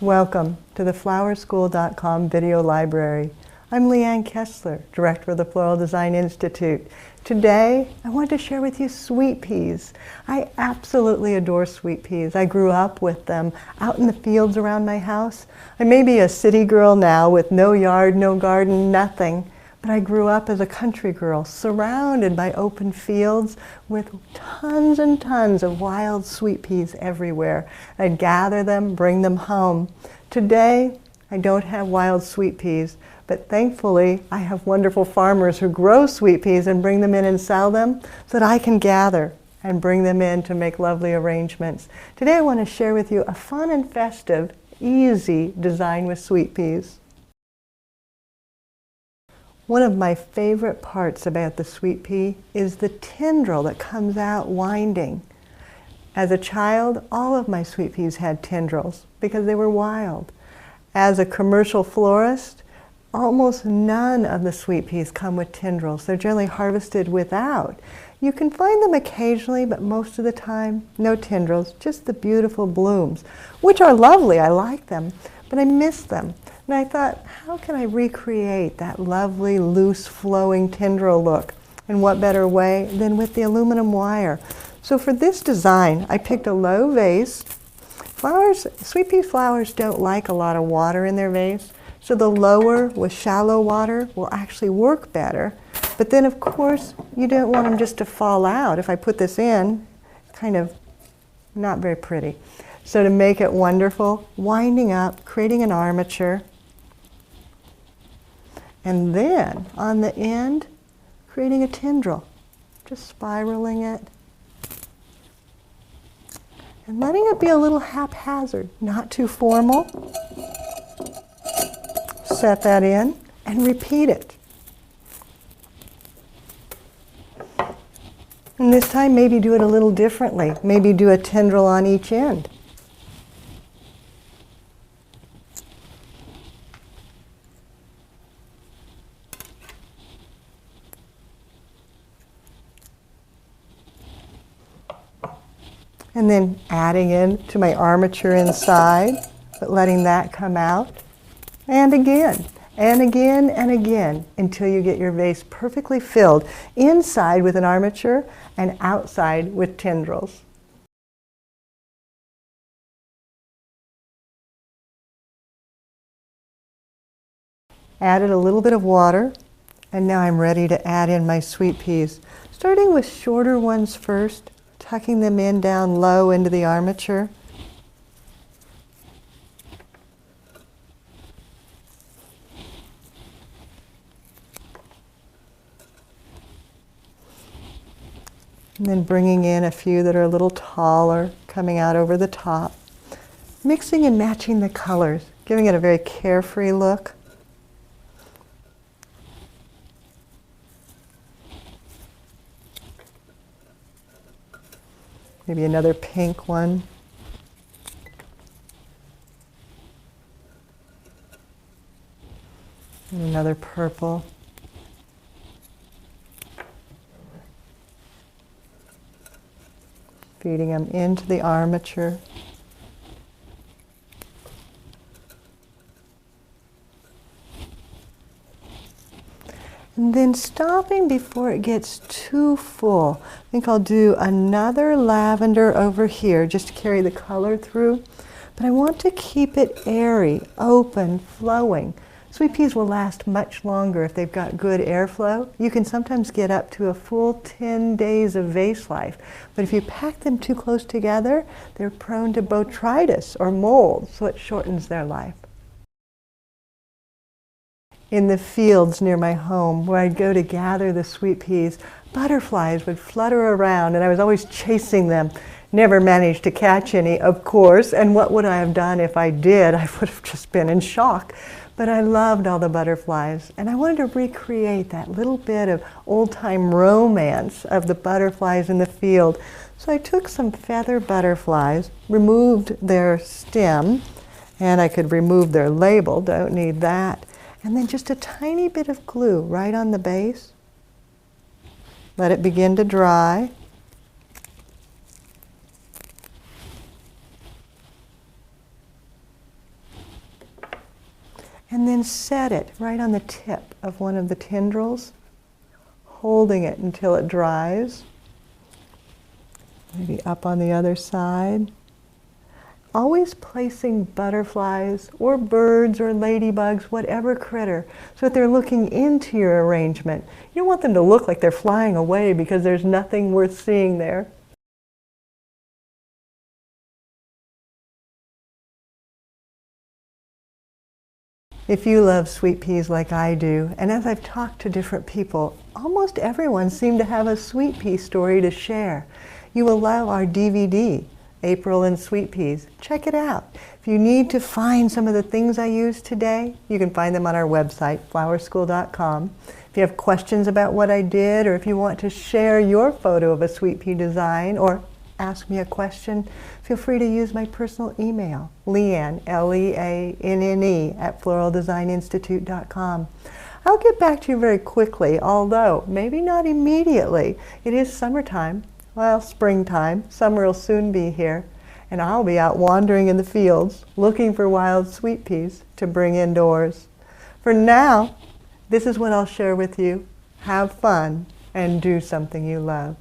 Welcome to the flowerschool.com video library. I'm Leanne Kessler, Director of the Floral Design Institute. Today, I want to share with you sweet peas. I absolutely adore sweet peas. I grew up with them out in the fields around my house. I may be a city girl now with no yard, no garden, nothing. But I grew up as a country girl, surrounded by open fields with tons and tons of wild sweet peas everywhere. I'd gather them, bring them home. Today, I don't have wild sweet peas, but thankfully, I have wonderful farmers who grow sweet peas and bring them in and sell them so that I can gather and bring them in to make lovely arrangements. Today, I want to share with you a fun and festive, easy design with sweet peas. One of my favorite parts about the sweet pea is the tendril that comes out winding. As a child, all of my sweet peas had tendrils because they were wild. As a commercial florist, almost none of the sweet peas come with tendrils. They're generally harvested without. You can find them occasionally, but most of the time, no tendrils, just the beautiful blooms, which are lovely. I like them, but I miss them. And I thought, how can I recreate that lovely, loose, flowing tendril look? And what better way than with the aluminum wire? So for this design, I picked a low vase. Sweet pea flowers don't like a lot of water in their vase, so the lower with shallow water will actually work better. But then, of course, you don't want them just to fall out. If I put this in, kind of not very pretty. So to make it wonderful, winding up, creating an armature, and then, on the end, creating a tendril, just spiraling it, and letting it be a little haphazard, not too formal. Set that in, and repeat it. And this time, maybe do it a little differently. Maybe do a tendril on each end. And then adding in to my armature inside, but letting that come out. And again, and again, and again, until you get your vase perfectly filled, inside with an armature and outside with tendrils. Added a little bit of water, and now I'm ready to add in my sweet peas. Starting with shorter ones first, tucking them in down low into the armature. And then bringing in a few that are a little taller, coming out over the top. Mixing and matching the colors, giving it a very carefree look. Maybe another pink one. And another purple. Feeding them into the armature. And then stopping before it gets too full. I think I'll do another lavender over here just to carry the color through. But I want to keep it airy, open, flowing. Sweet peas will last much longer if they've got good airflow. You can sometimes get up to a full 10 days of vase life. But if you pack them too close together, they're prone to botrytis or mold, so it shortens their life. In the fields near my home, where I'd go to gather the sweet peas, butterflies would flutter around, and I was always chasing them. Never managed to catch any, of course, and what would I have done if I did? I would have just been in shock. But I loved all the butterflies, and I wanted to recreate that little bit of old-time romance of the butterflies in the field. So I took some feather butterflies, removed their stem, and I could remove their label, don't need that. And then just a tiny bit of glue right on the base. Let it begin to dry. And then set it right on the tip of one of the tendrils, holding it until it dries. Maybe up on the other side. Always placing butterflies or birds or ladybugs, whatever critter, so that they're looking into your arrangement. You don't want them to look like they're flying away because there's nothing worth seeing there. If you love sweet peas like I do, and as I've talked to different people, almost everyone seemed to have a sweet pea story to share. You will love our DVD, April and Sweet Peas. Check it out. If you need to find some of the things I used today, you can find them on our website, flowerschool.com. If you have questions about what I did, or if you want to share your photo of a sweet pea design, or ask me a question, feel free to use my personal email, Leanne, Leanne, at floraldesigninstitute.com. I'll get back to you very quickly, although maybe not immediately. It is summertime, well, springtime. Summer will soon be here, and I'll be out wandering in the fields looking for wild sweet peas to bring indoors. For now, this is what I'll share with you. Have fun and do something you love.